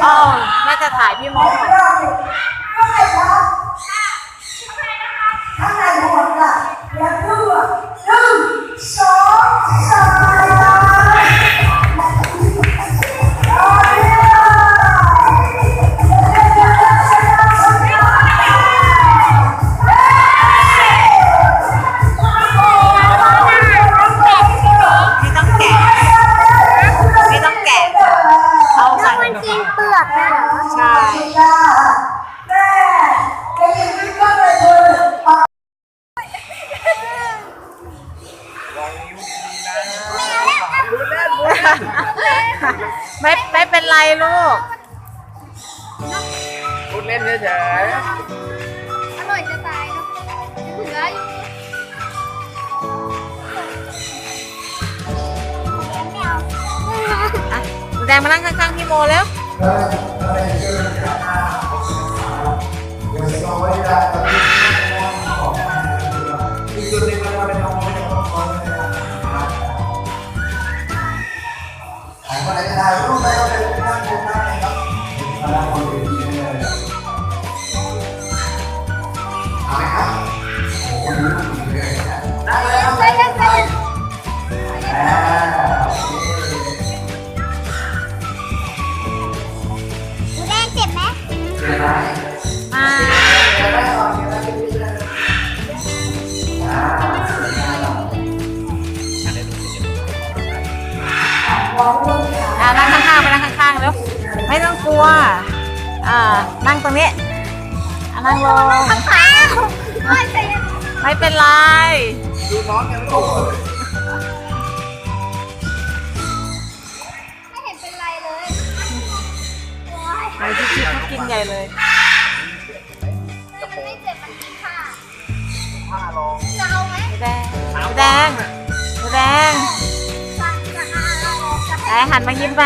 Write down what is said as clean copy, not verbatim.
อ๋อแม่จะถ่ายพี่โมข้างในหมดละแล้วก็1 2 3กินเปลือกนะเหรอใช่แม่จะยินดีก็เลยคุณไม่เป็นไรลูกพูดเล่นเฉยอร่อยจะตายเนาะเหลืออยู่แดงมานั่งข้างๆพี่โมแล้วคนไหนจะถ่ายรูปไปก็เป็นนั่งตรงนั้นนะครับมาคนอื่นเลยเอาไหมครับโอ้โหดูรูปเลยได้เลยครับได้เลยดูแดงเจ็บไหมนั่งข้างๆไปนั่งข้างๆแล้วไม่ต้องกลัวนั่งตรงนี้นั่งลงไม่เป็นไรดูน้องกันลูกไม่เห็นเป็นไรเลย ไอ้ที่ชิเขากินใหญ่เลยมันไม่เจ็บมันกินค่ะ ผ้าลอง จะเอาไหม แดงแดงแดง จะเอาจะให้ หันมายิ้มไป